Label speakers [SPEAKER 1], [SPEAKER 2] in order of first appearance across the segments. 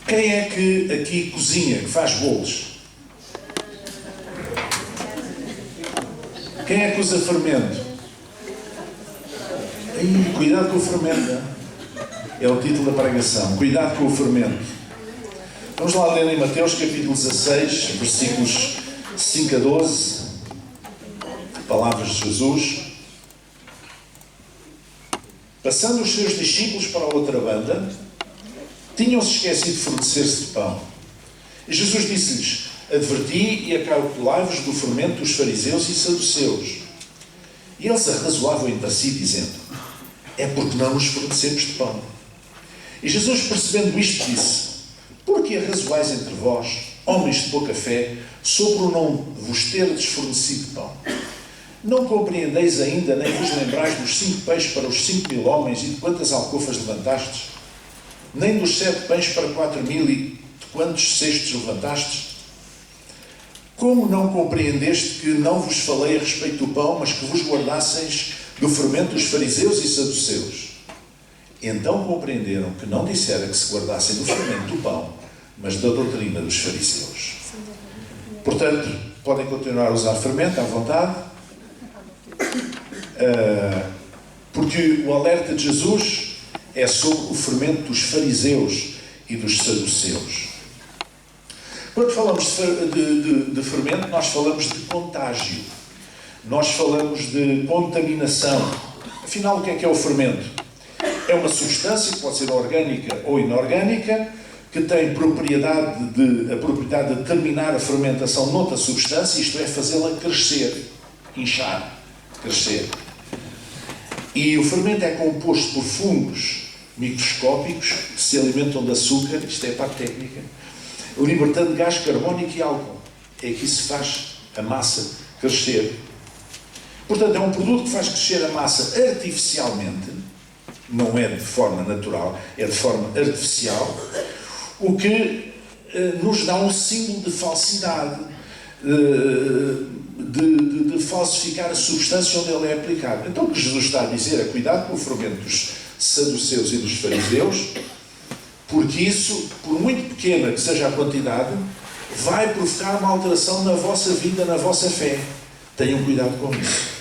[SPEAKER 1] Quem é que aqui cozinha, que faz bolos? Quem é que usa fermento? Cuidado com o fermento. É o título da pregação. Cuidado com o fermento. Vamos lá ler em Mateus capítulo 16, versículos 5 a 12. Palavras de Jesus. Passando os seus discípulos para a outra banda, tinham-se esquecido de fornecer-se de pão. E Jesus disse-lhes: adverti e acautelai-vos do fermento dos fariseus e saduceus. E eles arrazoavam entre si, dizendo: é porque não nos fornecemos de pão. E Jesus, percebendo isto, disse: por que arrazoais entre vós, homens de pouca fé, sobre o não vos terdes fornecido de pão? Não compreendeis ainda, nem vos lembrais dos 5 peixes para os 5.000 homens e de quantas alcofas levantastes? Nem dos 7 pães para 4.000 e de quantos cestos levantastes? Como não compreendeste que não vos falei a respeito do pão, mas que vos guardasseis do fermento dos fariseus e saduceus? Então compreenderam que não dissera que se guardassem do fermento do pão, mas da doutrina dos fariseus. Portanto, podem continuar a usar fermento à vontade, porque o alerta de Jesus é sobre o fermento dos fariseus e dos saduceus. Quando falamos de fermento, nós falamos de contágio. Nós falamos de contaminação. Afinal, o que é o fermento? É uma substância que pode ser orgânica ou inorgânica, que tem a propriedade de determinar a fermentação noutra substância, isto é, fazê-la crescer, inchar, crescer. E o fermento é composto por fungos microscópicos que se alimentam de açúcar, isto é a parte técnica, libertando gás carbónico e álcool. É que isso faz a massa crescer. Portanto, é um produto que faz crescer a massa artificialmente, não é de forma natural, é de forma artificial, o que nos dá um símbolo de falsidade, de falsificar a substância onde ele é aplicado. Então o que Jesus está a dizer é: cuidado com o fermento dos saduceus e dos fariseus, porque isso, por muito pequena que seja a quantidade, vai provocar uma alteração na vossa vida, na vossa fé. Tenham cuidado com isso.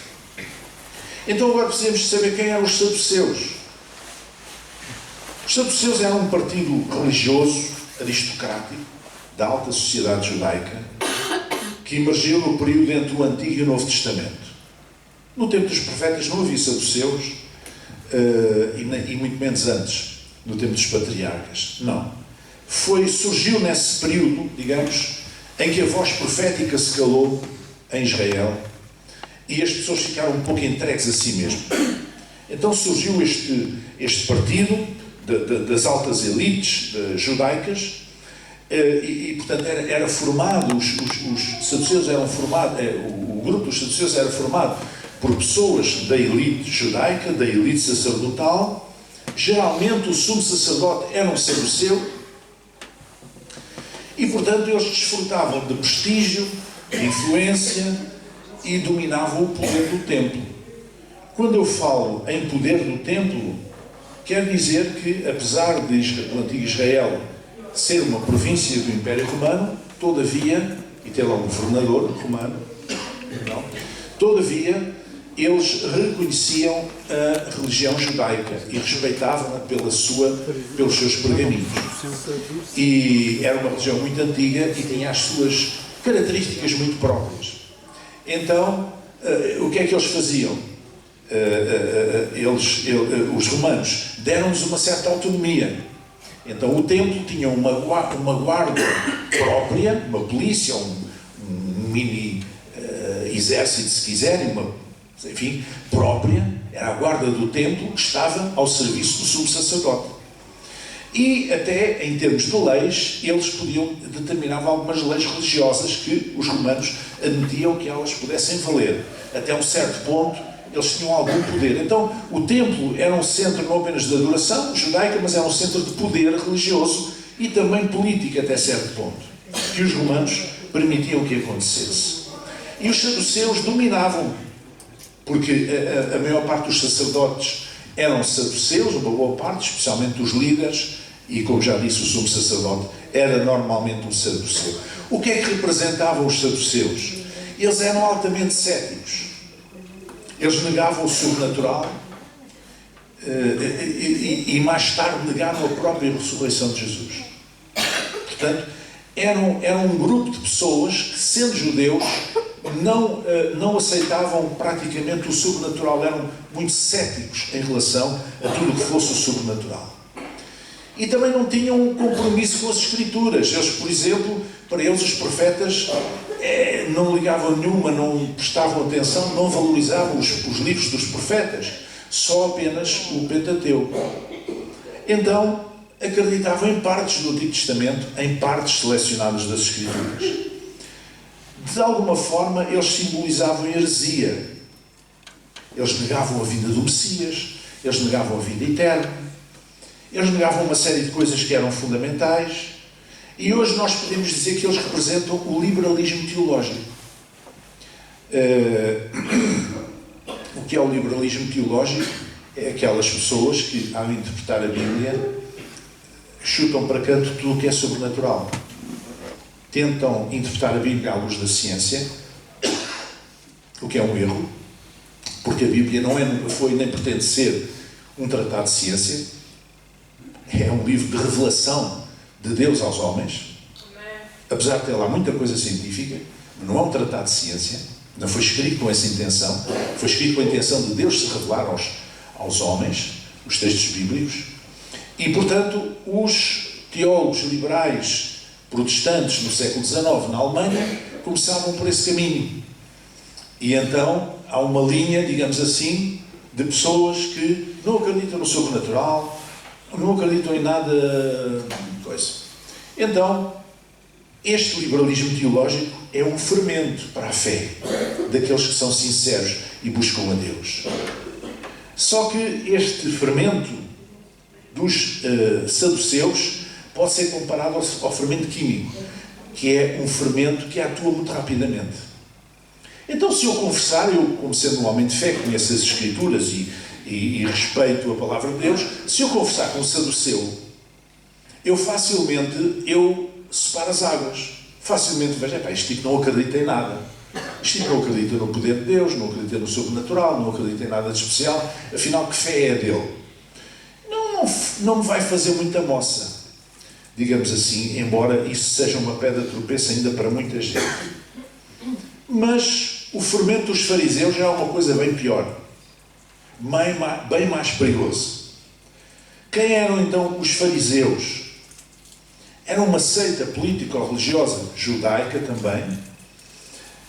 [SPEAKER 1] Então agora precisamos saber quem eram os saduceus. Os saduceus eram um partido religioso, aristocrático, da alta sociedade judaica, que emergiu no período entre o Antigo e o Novo Testamento. No tempo dos profetas não havia saduceus, e muito menos antes, no tempo dos patriarcas. Não. Surgiu nesse período, digamos, em que a voz profética se calou em Israel e as pessoas ficaram um pouco entregues a si mesmas. Então surgiu este partido das altas elites judaicas, portanto era formado, os saduceus eram formados, o grupo dos saduceus era formado por pessoas da elite judaica, da elite sacerdotal. Geralmente o sumo sacerdote era um saduceu e, portanto, eles desfrutavam de prestígio, de influência e dominavam o poder do templo. Quando eu falo em poder do templo, quer dizer que, apesar do antigo Israel ser uma província do Império Romano, todavia, e ter lá um governador romano, não, todavia, eles reconheciam a religião judaica e respeitavam-na pelos seus pergaminhos. E era uma religião muito antiga e tinha as suas características muito próprias. Então, o que é que eles faziam? Os romanos deram-nos uma certa autonomia. Então o templo tinha uma guarda própria, uma polícia, um mini exército, se quiserem, enfim, própria, era a guarda do templo que estava ao serviço do sumo sacerdote. E até em termos de leis, eles determinavam algumas leis religiosas que os romanos admitiam que elas pudessem valer. Até um certo ponto, eles tinham algum poder. Então, o templo era um centro não apenas de adoração judaica, mas era um centro de poder religioso e também político até certo ponto, que os romanos permitiam que acontecesse. E os saduceus dominavam, porque a maior parte dos sacerdotes eram saduceus, uma boa parte, especialmente os líderes e, como já disse o sumo sacerdote, era normalmente um saduceu. O que é que representavam os saduceus? Eles eram altamente céticos. Eles negavam o sobrenatural e mais tarde negaram a própria ressurreição de Jesus. Portanto, eram um grupo de pessoas que, sendo judeus, não aceitavam praticamente o sobrenatural, eram muito céticos em relação a tudo o que fosse o sobrenatural. E também não tinham um compromisso com as Escrituras. Eles, por exemplo, para eles os profetas não ligavam nenhuma, não prestavam atenção, não valorizavam os livros dos profetas, só apenas o Pentateuco. Então, acreditavam em partes do Antigo Testamento, em partes selecionadas das Escrituras. De alguma forma, eles simbolizavam a heresia. Eles negavam a vinda do Messias, eles negavam a vida eterna, eles negavam uma série de coisas que eram fundamentais, e hoje nós podemos dizer que eles representam o liberalismo teológico. O que é o liberalismo teológico? É aquelas pessoas que, ao interpretar a Bíblia, chutam para canto tudo o que é sobrenatural. Tentam interpretar a Bíblia à luz da ciência, o que é um erro, porque a Bíblia nunca foi nem pretende ser um tratado de ciência. É um livro de revelação de Deus aos homens, apesar de ter lá muita coisa científica, mas não é um tratado de ciência, não foi escrito com essa intenção, foi escrito com a intenção de Deus se revelar aos homens, os textos bíblicos, e, portanto, os teólogos liberais protestantes no século XIX, na Alemanha, começavam por esse caminho. E então há uma linha, digamos assim, de pessoas que não acreditam no sobrenatural, não acreditam em nada coisa. Então, este liberalismo teológico é um fermento para a fé daqueles que são sinceros e buscam a Deus. Só que este fermento dos saduceus pode ser comparado ao fermento químico, que é um fermento que atua muito rapidamente. Então, se eu conversar, eu, como sendo um homem de fé, conheço as Escrituras e respeito a palavra de Deus, se eu conversar com um saduceu, eu facilmente separo as águas. Facilmente vejo, este tipo não acredita em nada. Este tipo não acredita no poder de Deus, não acredita no sobrenatural, não acredita em nada de especial. Afinal, que fé é a dele? Não me vai fazer muita moça, digamos assim, embora isso seja uma pedra de tropeço ainda para muita gente. Mas o fermento dos fariseus já é uma coisa bem pior, bem mais perigoso. Quem eram então os fariseus? Era uma seita político-religiosa, judaica também,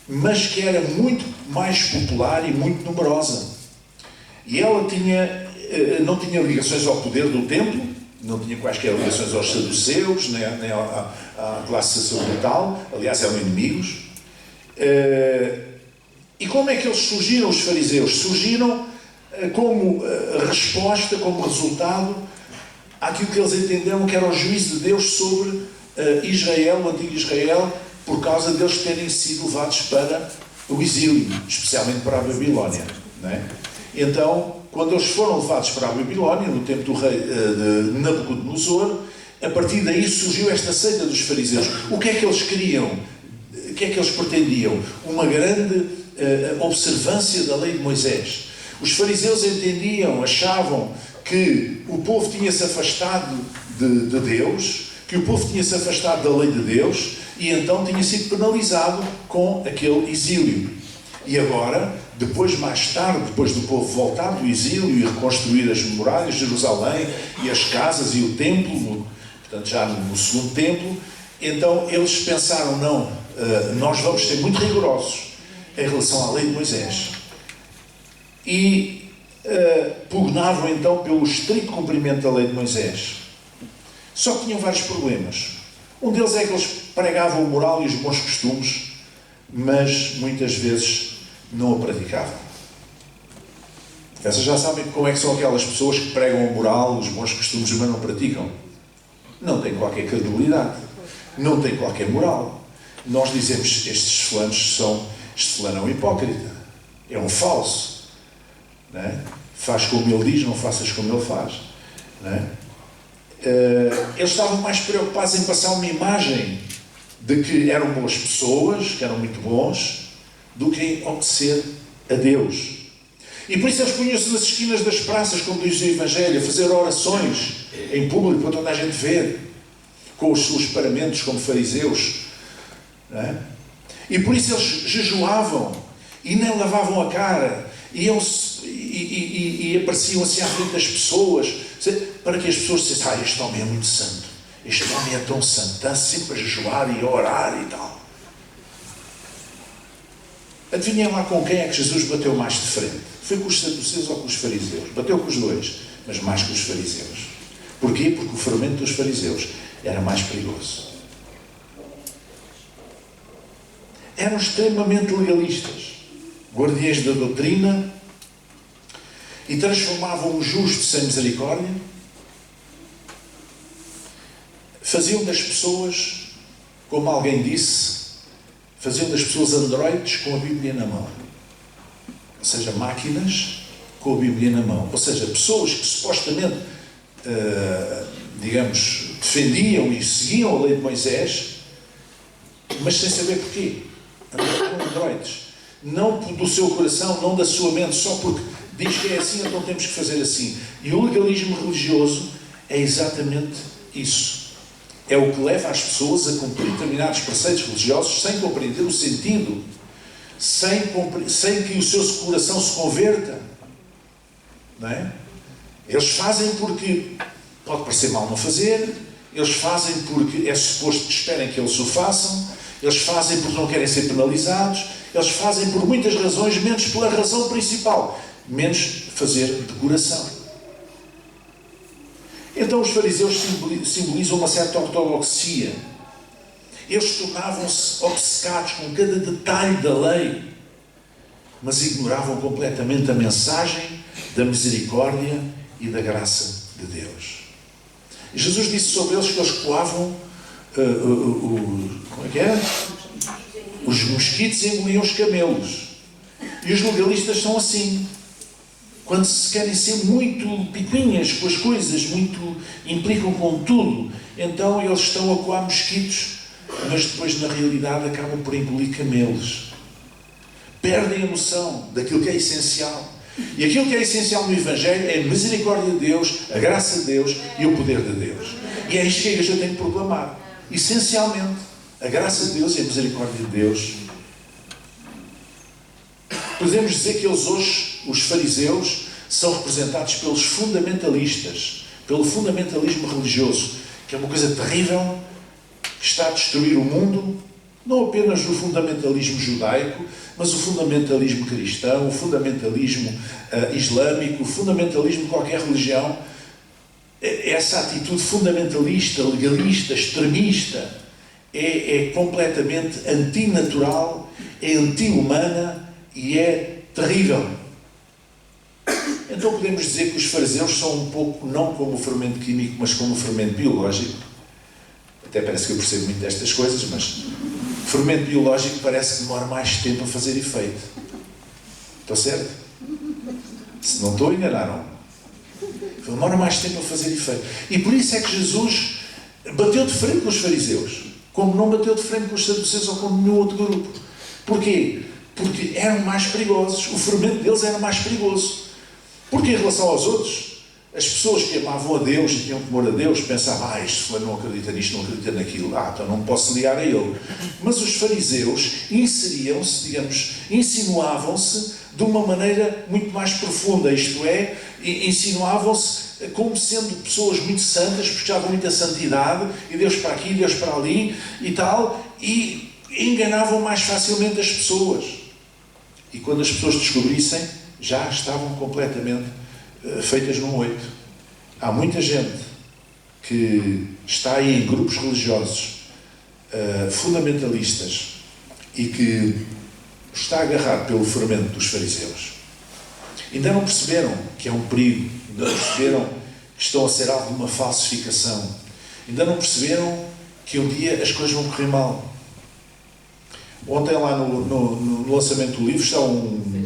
[SPEAKER 1] mas que era muito mais popular e muito numerosa. E ela não tinha ligações ao poder do templo, não tinha quaisquer ligações aos saduceus, nem à classe sacerdotal, aliás eram inimigos. E como é que eles surgiram, os fariseus? Surgiram como resposta, como resultado àquilo que eles entenderam que era o juízo de Deus sobre Israel, o antigo Israel, por causa deles terem sido levados para o exílio, especialmente para a Babilónia. Não é? Então, quando eles foram levados para a Babilónia, no tempo do rei de Nabucodonosor, a partir daí surgiu esta seita dos fariseus. O que é que eles queriam? O que é que eles pretendiam? Uma grande observância da lei de Moisés. Os fariseus achavam que o povo tinha-se afastado de Deus, que o povo tinha-se afastado da lei de Deus e então tinha sido penalizado com aquele exílio. E agora, mais tarde, depois do povo voltar do exílio e reconstruir as muralhas de Jerusalém e as casas e o templo, portanto já no segundo templo, então eles pensaram, nós vamos ser muito rigorosos em relação à lei de Moisés. E pugnavam então pelo estrito cumprimento da lei de Moisés. Só que tinham vários problemas. Um deles é que eles pregavam o moral e os bons costumes, mas muitas vezes não a praticavam. Vocês já sabem como é que são aquelas pessoas que pregam o moral, os bons costumes, mas não praticam. Não têm qualquer credibilidade, não têm qualquer moral. Nós dizemos, este fulano é um hipócrita, é um falso. Não é? Faz como ele diz, não faças como ele faz. Não é? eles estavam mais preocupados em passar uma imagem de que eram boas pessoas, que eram muito bons, do que em obedecer a Deus. E por isso eles punham-se nas esquinas das praças, como diz o Evangelho, a fazer orações em público para toda a gente ver, com os seus paramentos como fariseus. Não é? E por isso eles jejuavam e nem lavavam a cara e apareciam assim à frente das pessoas, para que as pessoas dissessem: este homem é muito santo, este homem é tão santo, está sempre a jejuar e a orar e tal. Adivinhem lá com quem é que Jesus bateu mais de frente? Foi com os saduceus ou com os fariseus? Bateu com os dois, mas mais com os fariseus. Porquê? Porque o fermento dos fariseus era mais perigoso. Eram extremamente legalistas, guardiães da doutrina, e transformavam o justo sem misericórdia, faziam das pessoas, como alguém disse, faziam das pessoas androides com a Bíblia na mão. Ou seja, máquinas com a Bíblia na mão. Ou seja, pessoas que supostamente, digamos, defendiam e seguiam a lei de Moisés, mas sem saber porquê. Andavam com androides. Não do seu coração, não da sua mente, só porque diz que é assim, então temos que fazer assim. E o legalismo religioso é exatamente isso. É o que leva as pessoas a cumprir determinados preceitos religiosos sem compreender o sentido, sem que o seu coração se converta. Não é? Eles fazem porque pode parecer mal não fazer, eles fazem porque é suposto que esperem que eles o façam, eles fazem porque não querem ser penalizados, eles fazem por muitas razões, menos pela razão principal, menos fazer de coração. Então os fariseus simbolizam uma certa ortodoxia. Eles tornavam-se obcecados com cada detalhe da lei, mas ignoravam completamente a mensagem da misericórdia e da graça de Deus. E Jesus disse sobre eles que eles coavam como é que era? Os mosquitos engoliam os camelos. E os legalistas são assim. Quando se querem ser muito picuinhas com as coisas, muito implicam com tudo, então eles estão a coar mosquitos, mas depois na realidade acabam por engolir camelos. Perdem a noção daquilo que é essencial. E aquilo que é essencial no Evangelho é a misericórdia de Deus, a graça de Deus e o poder de Deus. E é isto que a Igreja tem que proclamar. Essencialmente, a graça de Deus e a misericórdia de Deus. Podemos dizer que eles hoje, os fariseus, são representados pelos fundamentalistas, pelo fundamentalismo religioso, que é uma coisa terrível, que está a destruir o mundo, não apenas o fundamentalismo judaico, mas o fundamentalismo cristão, o fundamentalismo islâmico, o fundamentalismo de qualquer religião. Essa atitude fundamentalista, legalista, extremista, é completamente antinatural, é anti-humana e é terrível. Então podemos dizer que os fariseus são um pouco, não como o fermento químico, mas como o fermento biológico. Até parece que eu percebo muito destas coisas, mas o fermento biológico parece que demora mais tempo a fazer efeito. Estou certo? Se não estou, enganaram-me. Demora mais tempo a fazer efeito. E por isso é que Jesus bateu de frente com os fariseus, como não bateu de frente com os saduceus ou com nenhum outro grupo. Porquê? Porque eram mais perigosos. O fermento deles era mais perigoso. Porque em relação aos outros, as pessoas que amavam a Deus e tinham temor a Deus pensavam: este fulano não acredita nisto, não acredita naquilo, então não posso ligar a ele. Mas os fariseus inseriam-se, digamos, insinuavam-se de uma maneira muito mais profunda, isto é, insinuavam-se como sendo pessoas muito santas, buscavam muita santidade, e Deus para aqui, Deus para ali e tal, e enganavam mais facilmente as pessoas. E quando as pessoas descobrissem, já estavam completamente feitas num oito. Há muita gente que está aí em grupos religiosos fundamentalistas e que está agarrado pelo fermento dos fariseus. Ainda não perceberam que é um perigo, ainda não perceberam que estão a ser alvo de uma falsificação, ainda não perceberam que um dia as coisas vão correr mal. Ontem lá no lançamento do livro está um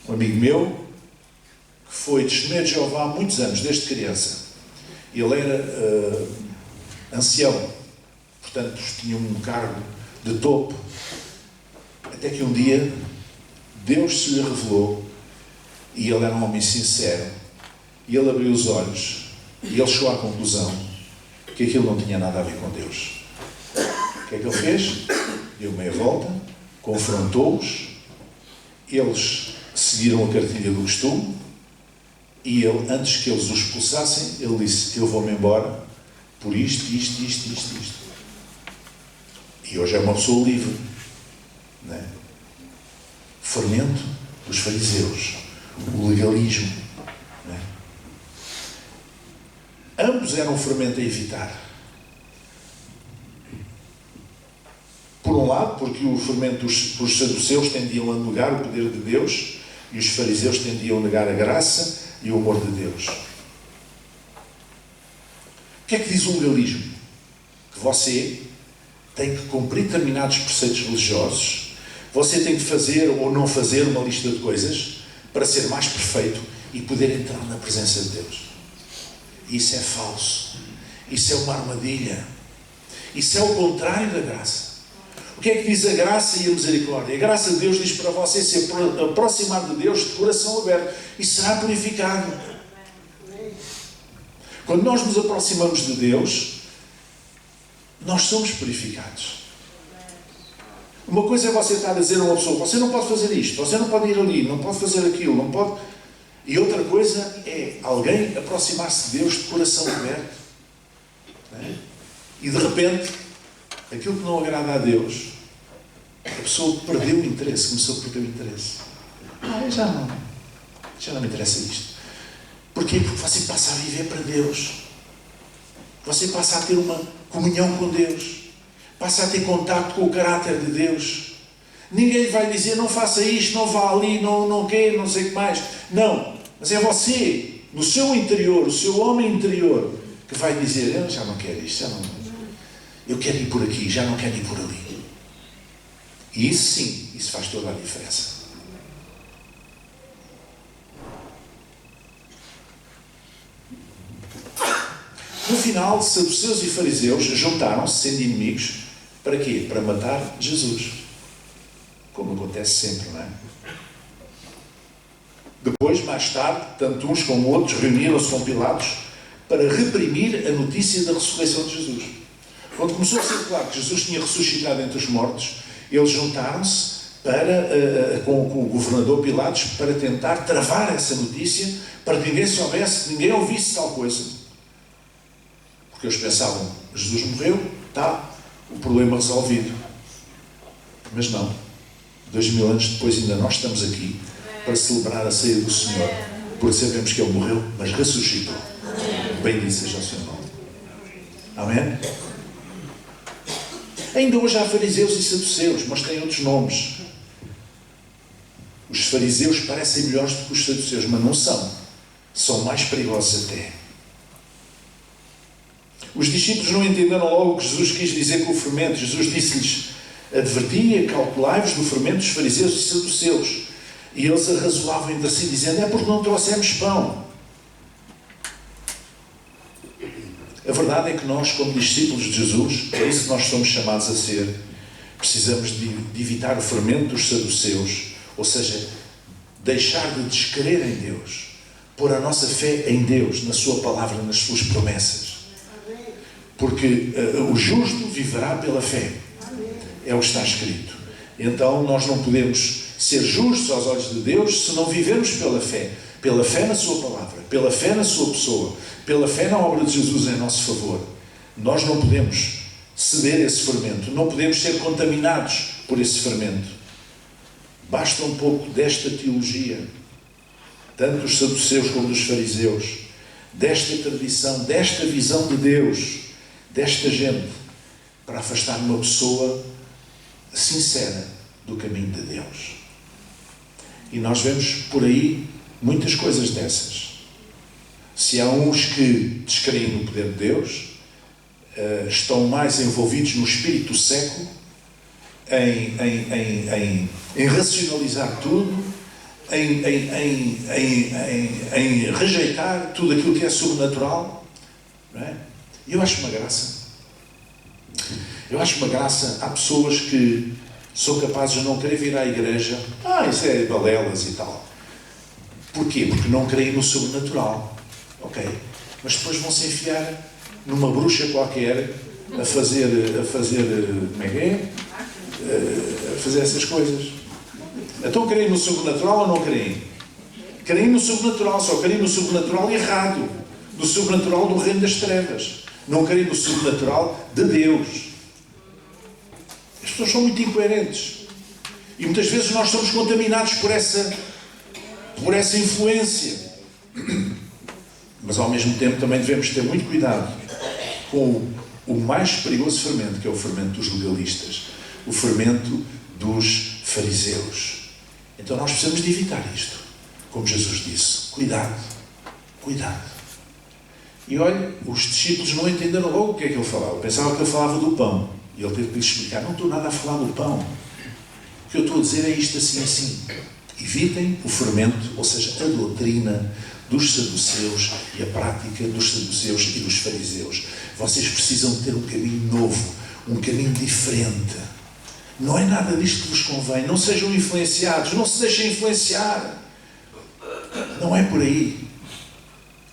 [SPEAKER 1] amigo meu que foi testemunha de Jeová há muitos anos, desde criança. Ele era ancião, portanto tinha um cargo de topo, até que um dia Deus se lhe revelou e ele era um homem sincero e ele abriu os olhos e ele chegou à conclusão que aquilo não tinha nada a ver com Deus. O que é que ele fez? Deu meia volta, confrontou-os, eles seguiram a cartilha do costume e ele, antes que eles o expulsassem, ele disse: eu vou-me embora por isto. E hoje é uma pessoa livre, não é? Fermento dos fariseus, o legalismo, não é? Ambos eram um fermento a evitar. Por um lado, porque o fermento dos saduceus tendiam a negar o poder de Deus e os fariseus tendiam a negar a graça e o amor de Deus. O que é que diz o legalismo? Que você tem que cumprir determinados preceitos religiosos, você tem que fazer ou não fazer uma lista de coisas para ser mais perfeito e poder entrar na presença de Deus. Isso é falso. Isso é uma armadilha. Isso é o contrário da graça. O que é que diz a graça e a misericórdia? A graça de Deus diz para você se aproximar de Deus de coração aberto e será purificado. Quando nós nos aproximamos de Deus, nós somos purificados. Uma coisa é você estar a dizer a uma pessoa: você não pode fazer isto, você não pode ir ali, não pode fazer aquilo, não pode... E outra coisa é alguém aproximar-se de Deus de coração aberto. Não é? E de repente, aquilo que não agrada a Deus, a pessoa perdeu o interesse, começou a perder o interesse. Já não me interessa isto. Porquê? Porque você passa a viver para Deus. Você passa a ter uma comunhão com Deus. Passa a ter contacto com o caráter de Deus. Ninguém vai dizer: não faça isto, não vá ali, não quer, não sei o que mais. Não. Mas é você, no seu interior, o seu homem interior, que vai dizer: eu já não quero isto, eu quero ir por aqui, já não quero ir por ali. E isso sim, isso faz toda a diferença. No final, saduceus e fariseus juntaram-se, sendo inimigos, para quê? Para matar Jesus. Como acontece sempre, não é? Depois, mais tarde, tanto uns como outros reuniram-se com Pilatos para reprimir a notícia da ressurreição de Jesus. Quando começou a ser claro que Jesus tinha ressuscitado entre os mortos, eles juntaram-se com o governador Pilatos para tentar travar essa notícia, para que ninguém soubesse, que ninguém ouvisse tal coisa. Porque eles pensavam: Jesus morreu, está o problema resolvido. Mas não. 2000 anos depois ainda nós estamos aqui para celebrar a ceia do Senhor, porque sabemos que Ele morreu, mas ressuscitou. Bendito seja o seu nome. Amém? Ainda hoje há fariseus e saduceus, mas têm outros nomes. Os fariseus parecem melhores do que os saduceus, mas não são. São mais perigosos até. Os discípulos não entenderam logo o que Jesus quis dizer com o fermento. Jesus disse-lhes: advertia, calculai-vos do fermento dos fariseus e saduceus. E eles arrazoavam entre si, dizendo: é porque não trouxemos pão. A verdade é que nós, como discípulos de Jesus, é isso que nós somos chamados a ser. Precisamos de evitar o fermento dos saduceus, ou seja, deixar de descrer em Deus, pôr a nossa fé em Deus, na sua palavra, nas suas promessas. Porque o justo viverá pela fé. É o que está escrito. Então nós não podemos ser justos aos olhos de Deus se não vivermos pela fé. Pela fé na sua palavra, pela fé na sua pessoa, pela fé na obra de Jesus em nosso favor. Nós não podemos ceder esse fermento, não podemos ser contaminados por esse fermento. Basta um pouco desta teologia, tanto dos saduceus como dos fariseus, desta tradição, desta visão de Deus, desta gente, para afastar uma pessoa sincera do caminho de Deus. E nós vemos por aí muitas coisas dessas. Se há uns que descreem no poder de Deus, estão mais envolvidos no espírito século, em racionalizar tudo, em rejeitar tudo aquilo que é sobrenatural, Não é? E eu acho uma graça. Eu acho uma graça. Há pessoas que são capazes de não querer vir à igreja. Isso é balelas e tal. Porquê? Porque não creem no sobrenatural. Ok? Mas depois vão se enfiar numa bruxa qualquer a fazer como é que é? A fazer essas coisas. Então creem no sobrenatural ou não creem? Creem no sobrenatural, só creem no sobrenatural errado. No sobrenatural do reino das trevas. Não creem no sobrenatural de Deus. As pessoas são muito incoerentes. E muitas vezes nós somos contaminados por essa influência. Mas ao mesmo tempo também devemos ter muito cuidado com o mais perigoso fermento, que é o fermento dos legalistas. O fermento dos fariseus. Então nós precisamos de evitar isto. Como Jesus disse. Cuidado. Cuidado. E olha, os discípulos não entenderam logo o que é que ele falava. Pensavam que ele falava do pão. E ele teve que lhes explicar. Não estou nada a falar do pão. O que eu estou a dizer é isto assim, assim. Evitem o fermento, ou seja, a doutrina dos saduceus e a prática dos saduceus e dos fariseus. Vocês precisam ter um caminho novo, um caminho diferente. Não é nada disto que vos convém. Não sejam influenciados, não se deixem influenciar. Não é por aí.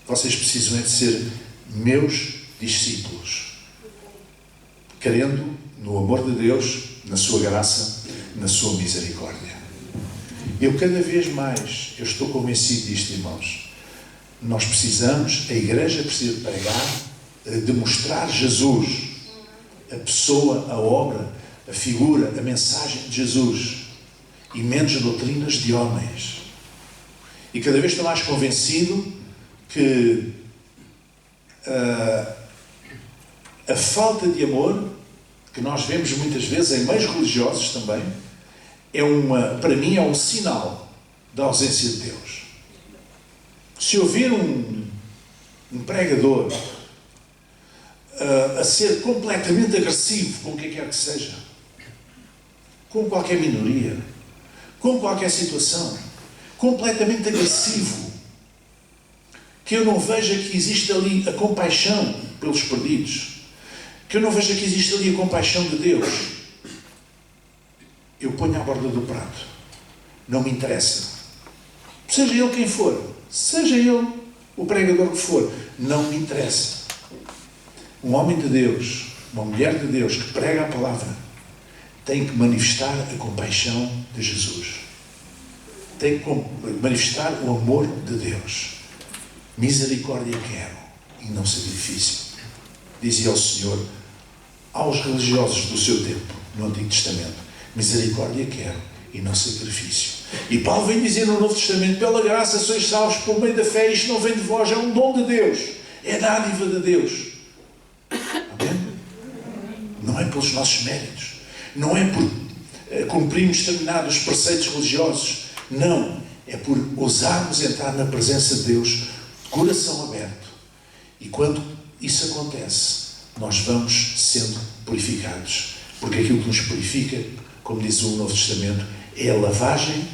[SPEAKER 1] Vocês precisam é de ser meus discípulos, crendo no amor de Deus, na sua graça, na sua misericórdia. Eu cada vez mais, eu estou convencido disto, irmãos. Nós precisamos, a igreja precisa pregar, demonstrar Jesus, a pessoa, a obra, a figura, a mensagem de Jesus, e menos doutrinas de homens. E cada vez estou mais convencido que a falta de amor, que nós vemos muitas vezes em meios religiosos também, para mim é um sinal da ausência de Deus. Se eu vir um pregador a ser completamente agressivo com o que quer que seja, com qualquer minoria, com qualquer situação, completamente agressivo, que eu não veja que existe ali a compaixão pelos perdidos, que eu não veja que existe ali a compaixão de Deus, eu ponho à borda do prato. Não me interessa. Seja ele quem for, seja ele o pregador que for, não me interessa. Um homem de Deus, uma mulher de Deus que prega a palavra, tem que manifestar a compaixão de Jesus. Tem que manifestar o amor de Deus. Misericórdia quero e não sacrifício. Dizia o Senhor aos religiosos do seu tempo, no Antigo Testamento: misericórdia quero e não sacrifício. E Paulo vem dizer no Novo Testamento: pela graça sois salvos por meio da fé, isto não vem de vós, é um dom de Deus, é dádiva de Deus. Amém? Não é pelos nossos méritos, não é por cumprirmos determinados preceitos religiosos, não, é por ousarmos entrar na presença de Deus de coração aberto. E quando isso acontece, nós vamos sendo purificados, porque aquilo que nos purifica, como diz o Novo Testamento, é a lavagem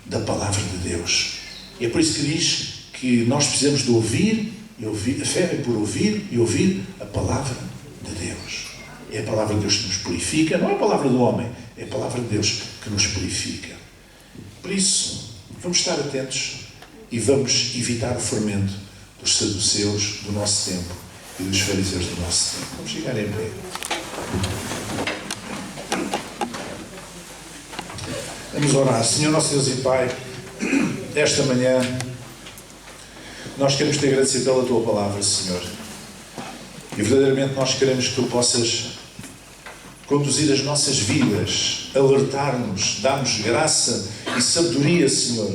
[SPEAKER 1] da palavra de Deus. E é por isso que diz que nós precisamos de ouvir, a fé é por ouvir e ouvir a palavra de Deus. É a palavra de Deus que nos purifica, não é a palavra do homem, é a palavra de Deus que nos purifica. Por isso, vamos estar atentos e vamos evitar o fermento dos saduceus do nosso tempo e dos fariseus do nosso tempo. Vamos chegar em pé. Vamos orar. Senhor nosso Deus e Pai, esta manhã nós queremos te agradecer pela tua palavra, Senhor. E verdadeiramente nós queremos que tu possas conduzir as nossas vidas, alertar-nos, dar-nos graça e sabedoria, Senhor,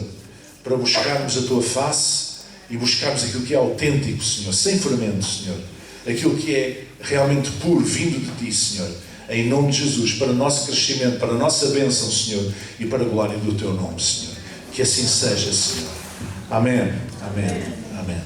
[SPEAKER 1] para buscarmos a tua face e buscarmos aquilo que é autêntico, Senhor, sem fermento, Senhor. Aquilo que é realmente puro, vindo de ti, Senhor. Em nome de Jesus, para o nosso crescimento, para a nossa bênção, Senhor, e para a glória do teu nome, Senhor. Que assim seja, Senhor. Amém. Amém. Amém.